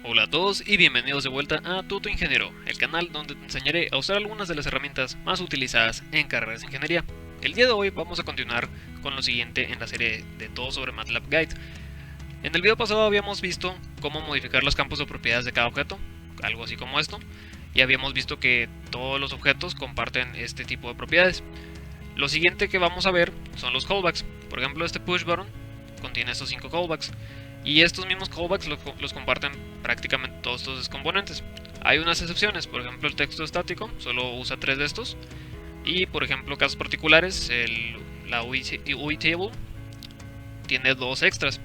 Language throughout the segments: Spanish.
Hola a todos y bienvenidos de vuelta a Tuto Ingeniero, el canal donde te enseñaré a usar algunas de las herramientas más utilizadas en carreras de ingeniería. El día de hoy vamos a continuar con lo siguiente en la serie de todo sobre MATLAB Guide. En el video pasado habíamos visto cómo modificar los campos de propiedades de cada objeto, algo así como esto, y habíamos visto que todos los objetos comparten este tipo de propiedades. Lo siguiente que vamos a ver son los callbacks. Por ejemplo, este push button contiene estos 5 callbacks. Y estos mismos callbacks los comparten prácticamente todos estos componentes. Hay unas excepciones, por ejemplo el texto estático solo usa 3 de estos. Y por ejemplo casos particulares, la UI table tiene 2 extras.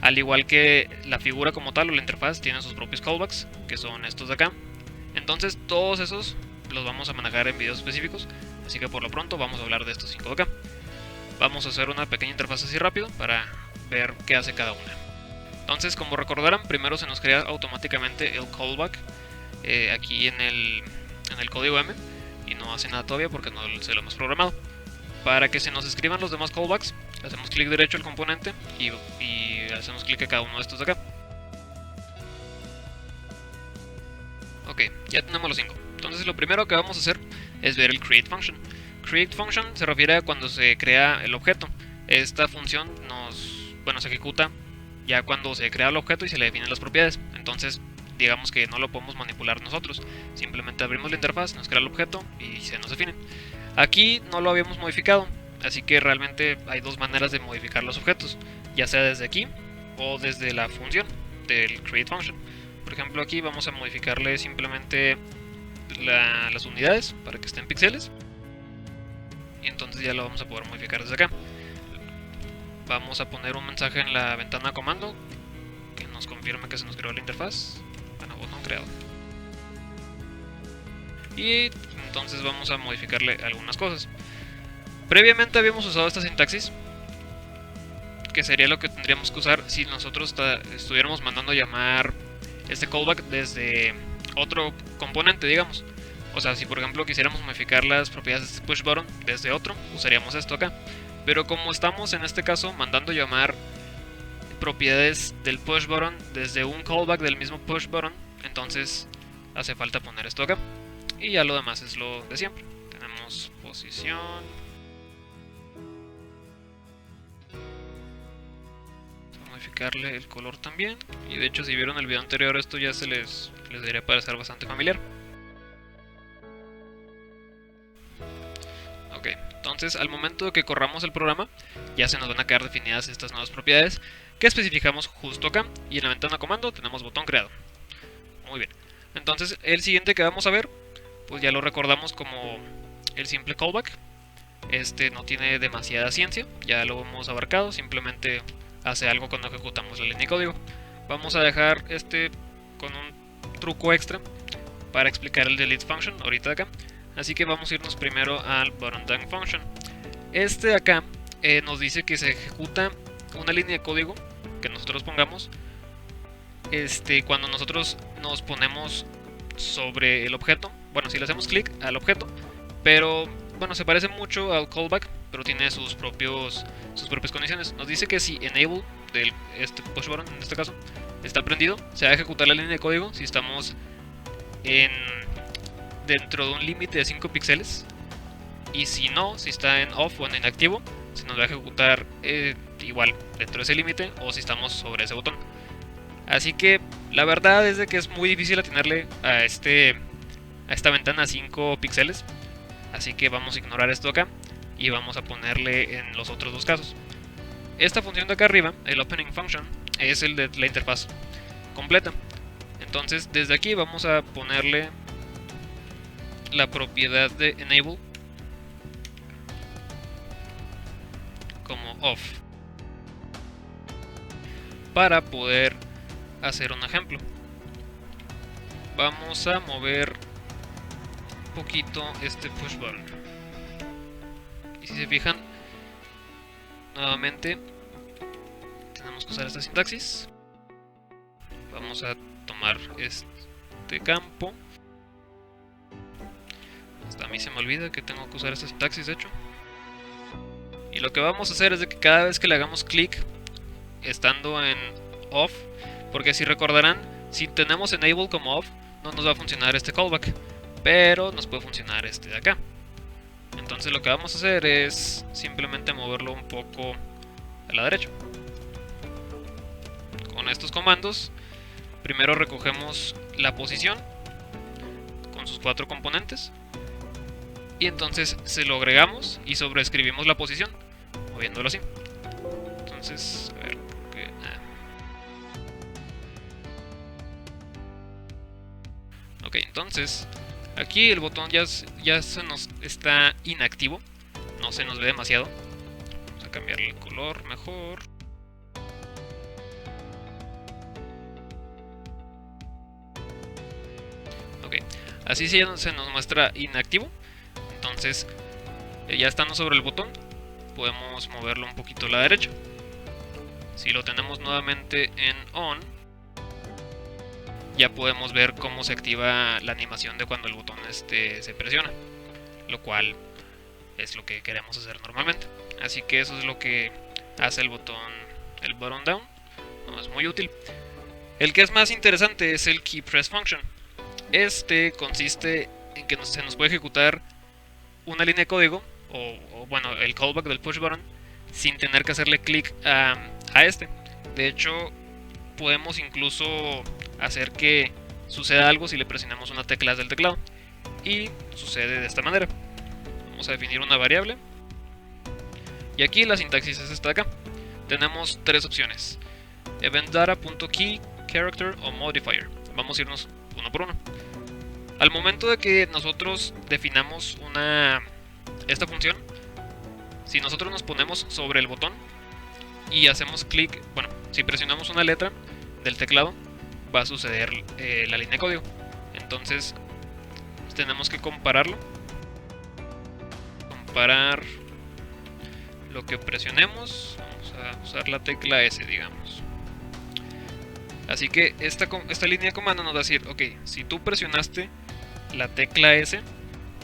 Al igual que la figura como tal o la interfaz tiene sus propios callbacks, que son estos de acá. Entonces todos esos los vamos a manejar en videos específicos, así que por lo pronto vamos a hablar de estos 5 de acá. Vamos a hacer una pequeña interfaz así rápido para ver qué hace cada una. Entonces, como recordarán, primero se nos crea automáticamente el callback aquí en el código M, y no hace nada todavía porque no se lo hemos programado. Para que se nos escriban los demás callbacks, hacemos clic derecho al componente y hacemos clic a cada uno de estos de acá. Ok, ya tenemos los 5. Entonces lo primero que vamos a hacer es ver el create function. Create function se refiere a cuando se crea el objeto. Esta función se ejecuta ya cuando se crea el objeto y se le definen las propiedades. Entonces digamos que no lo podemos manipular nosotros, simplemente abrimos la interfaz, nos crea el objeto y se nos define. Aquí no lo habíamos modificado, así que realmente hay dos maneras de modificar los objetos, ya sea desde aquí o desde la función del create function. Por ejemplo, aquí vamos a modificarle simplemente las unidades para que estén en píxeles, y entonces ya lo vamos a poder modificar desde acá. Vamos a poner un mensaje en la ventana comando que nos confirme que se nos creó la interfaz. Bueno, botón creado. Y entonces vamos a modificarle algunas cosas. Previamente habíamos usado esta sintaxis, que sería lo que tendríamos que usar si nosotros estuviéramos mandando a llamar este callback desde otro componente, digamos. O sea, si por ejemplo quisiéramos modificar las propiedades de este push button desde otro, usaríamos esto acá. Pero como estamos en este caso mandando llamar propiedades del push button desde un callback del mismo push button, entonces hace falta poner esto acá. Y ya lo demás es lo de siempre. Tenemos posición. Vamos a modificarle el color también. Y de hecho, si vieron el video anterior, esto ya les debería parecer bastante familiar. Ok, entonces al momento de que corramos el programa, ya se nos van a quedar definidas estas nuevas propiedades que especificamos justo acá. Y en la ventana comando tenemos botón creado. Muy bien. Entonces el siguiente que vamos a ver, pues ya lo recordamos como el simple callback. Este no tiene demasiada ciencia, ya lo hemos abarcado, simplemente hace algo cuando ejecutamos la línea de código. Vamos a dejar este con un truco extra para explicar el delete function ahorita de acá. Así que vamos a irnos primero al button down function. Este de acá nos dice que se ejecuta una línea de código que nosotros pongamos cuando nosotros nos ponemos sobre el objeto. Bueno, si le hacemos clic al objeto, pero bueno, se parece mucho al callback, pero tiene sus propias condiciones. Nos dice que si enable del push button, en este caso, está prendido, se va a ejecutar la línea de código si estamos dentro de un límite de 5 píxeles, y si no, si está en off o en inactivo, se nos va a ejecutar igual dentro de ese límite, o si estamos sobre ese botón. Así que la verdad es de que es muy difícil atinarle a esta ventana a 5 píxeles. Así que vamos a ignorar esto acá y vamos a ponerle en los otros dos casos. Esta función de acá arriba, el opening function, es el de la interfaz completa. Entonces desde aquí vamos a ponerle la propiedad de enable como off para poder hacer un ejemplo. Vamos a mover un poquito este push button, y si se fijan, nuevamente tenemos que usar esta sintaxis. Vamos a tomar este campo. Hasta a mí se me olvida que tengo que usar esta sintaxis, de hecho. Y lo que vamos a hacer es de que cada vez que le hagamos clic estando en off, porque si recordarán, Si tenemos enable como off, no nos va a funcionar este callback, pero nos puede funcionar este de acá. Entonces lo que vamos a hacer es simplemente moverlo un poco a la derecha. Con estos comandos, primero recogemos la posición con sus 4 componentes y entonces se lo agregamos y sobreescribimos la posición moviéndolo así. Entonces, a ver, porque ok, entonces aquí el botón ya se nos está inactivo, no se nos ve demasiado. Vamos a cambiarle el color mejor. Ok, así se nos muestra inactivo. Entonces, ya estando sobre el botón, podemos moverlo un poquito a la derecha. Si lo tenemos nuevamente en on, ya podemos ver cómo se activa la animación de cuando el botón se presiona, lo cual es lo que queremos hacer normalmente. Así que eso es lo que hace el botón down. No es muy útil. El que es más interesante es el key press function. Este consiste en que se nos puede ejecutar una línea de código o bueno, el callback del push button sin tener que hacerle clic a este. De hecho, podemos incluso hacer que suceda algo si le presionamos una tecla del teclado, y sucede de esta manera. Vamos a definir una variable y aquí la sintaxis es esta de acá. Tenemos 3 opciones: eventData.key, character o modifier. Vamos a irnos uno por uno. Al momento de que nosotros definamos esta función, si nosotros nos ponemos sobre el botón y hacemos clic, bueno, si presionamos una letra del teclado, va a suceder la línea de código. Entonces tenemos que comparar lo que presionemos. Vamos a usar la tecla S, digamos. Así que esta línea de comando nos va a decir, ok, si tú presionaste la tecla S,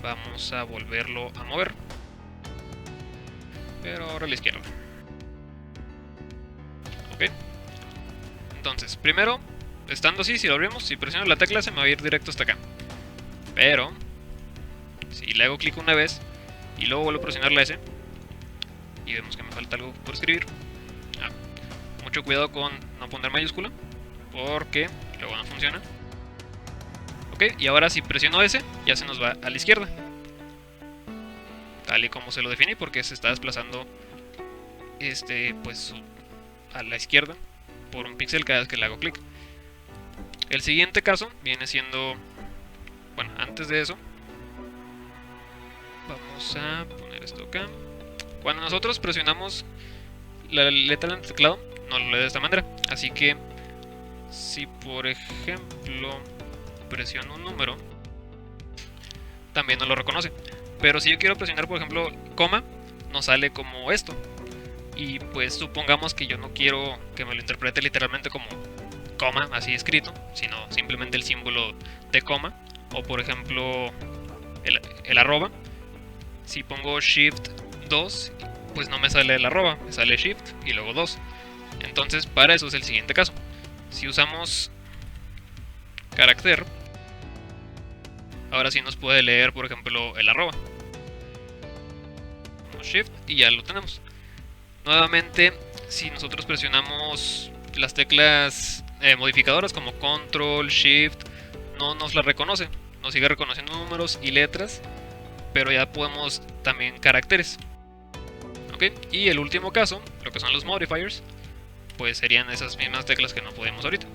vamos a volverlo a mover, pero ahora a la izquierda. Ok, entonces primero, estando así, si lo abrimos, si presiono la tecla S me va a ir directo hasta acá. Pero si le hago clic una vez y luego vuelvo a presionar la S y vemos que me falta algo por escribir, mucho cuidado con no poner mayúscula porque luego no funciona. Ok, y ahora si presiono S ya se nos va a la izquierda, tal y como se lo definí, porque se está desplazando pues a la izquierda por un píxel cada vez que le hago clic. El siguiente caso viene siendo, bueno, antes de eso vamos a poner esto acá. Cuando nosotros presionamos la letra del teclado no lo lee de esta manera, así que si por ejemplo presiono un número, también no lo reconoce. Pero si yo quiero presionar, por ejemplo, coma, nos sale como esto. Y pues supongamos que yo no quiero que me lo interprete literalmente como coma, así escrito, sino simplemente el símbolo de coma. O por ejemplo, el arroba. Si pongo shift 2, pues no me sale el arroba, me sale shift y luego 2. Entonces para eso es el siguiente caso. Si usamos carácter, ahora sí nos puede leer, por ejemplo, el arroba. Shift y ya lo tenemos. Nuevamente, si nosotros presionamos las teclas modificadoras como control, shift, no nos la reconoce, nos sigue reconociendo números y letras, pero ya podemos también caracteres. Ok, y el último caso, lo que son los modifiers, pues serían esas mismas teclas que no podemos ahorita.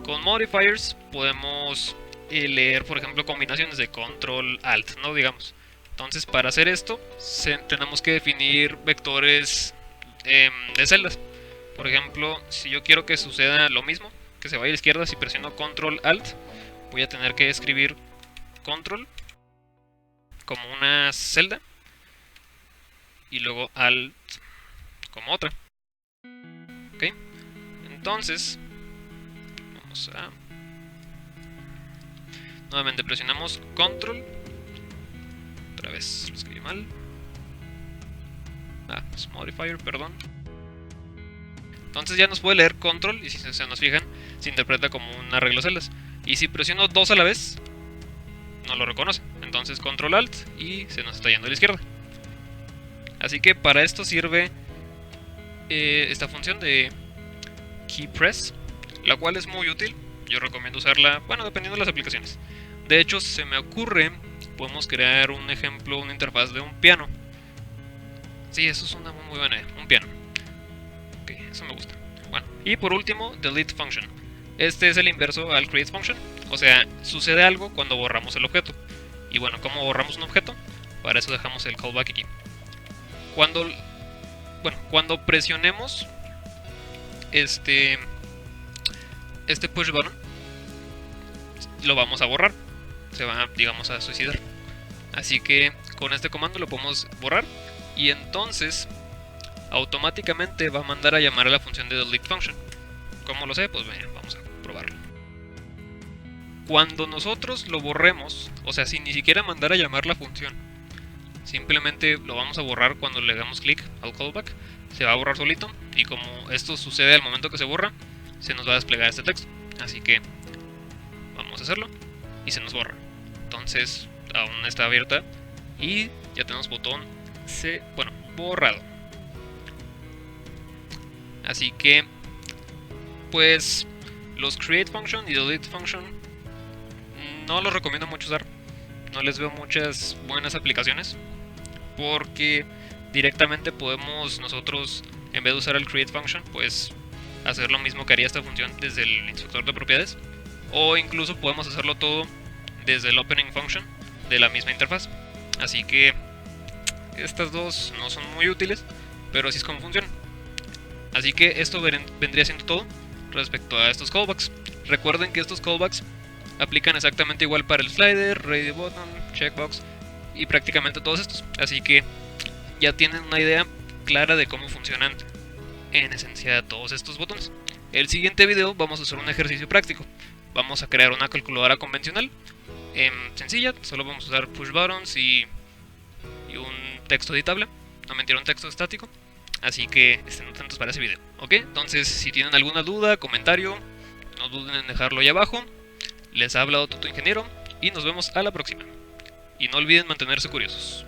Con modifiers podemos leer, por ejemplo, combinaciones de control alt, ¿no? Digamos. Entonces, para hacer esto, tenemos que definir vectores de celdas. Por ejemplo, si yo quiero que suceda lo mismo, que se vaya a la izquierda, si presiono control alt, voy a tener que escribir control como una celda y luego alt como otra. Ok, entonces vamos a nuevamente presionamos control, otra vez lo escribí mal, es modifier, perdón. Entonces ya nos puede leer control y si se nos fijan se interpreta como un arreglo celdas. Y si presiono 2 a la vez, no lo reconoce. Entonces Control Alt y se nos está yendo a la izquierda. Así que para esto sirve esta función de Key Press, la cual es muy útil. Yo recomiendo usarla, bueno, dependiendo de las aplicaciones. De hecho, se me ocurre, podemos crear un ejemplo, una interfaz de un piano. Sí, eso es una muy buena idea, un piano. Ok, eso me gusta. Bueno, y por último, Delete Function. Este es el inverso al Create Function. O sea, sucede algo cuando borramos el objeto. Y bueno, ¿cómo borramos un objeto? Para eso dejamos el callback aquí. Cuando presionemos este push button, lo vamos a borrar. Se va, digamos, a suicidar. Así que con este comando lo podemos borrar. Y entonces automáticamente va a mandar a llamar a la función de delete function. ¿Cómo lo sé? Pues bueno, vamos a probarlo. Cuando nosotros lo borremos, o sea, sin ni siquiera mandar a llamar la función, simplemente lo vamos a borrar cuando le damos clic al callback, se va a borrar solito. Y como esto sucede al momento que se borra, se nos va a desplegar este texto. Así que vamos a hacerlo y se nos borra. Entonces aún está abierta y ya tenemos botón borrado. Así que pues los create function y delete function no los recomiendo mucho usar. No les veo muchas buenas aplicaciones, porque directamente podemos nosotros, en vez de usar el create function, pues hacer lo mismo que haría esta función desde el instructor de propiedades, o incluso podemos hacerlo todo desde el opening function de la misma interfaz. Así que estas dos no son muy útiles, pero así es como funcionan. Así que esto vendría siendo todo respecto a estos callbacks. Recuerden que estos callbacks aplican exactamente igual para el slider, ready button, checkbox y prácticamente todos estos. Así que ya tienen una idea clara de cómo funcionan en esencia todos estos botones. El siguiente video vamos a hacer un ejercicio práctico. Vamos a crear una calculadora convencional, sencilla. Solo vamos a usar push buttons y un texto editable. No, mentira, un texto estático. Así que estén atentos para ese video, ¿ok? Entonces, si tienen alguna duda, comentario, no duden en dejarlo ahí abajo. Les ha hablado Tuto Ingeniero y nos vemos a la próxima. Y no olviden mantenerse curiosos.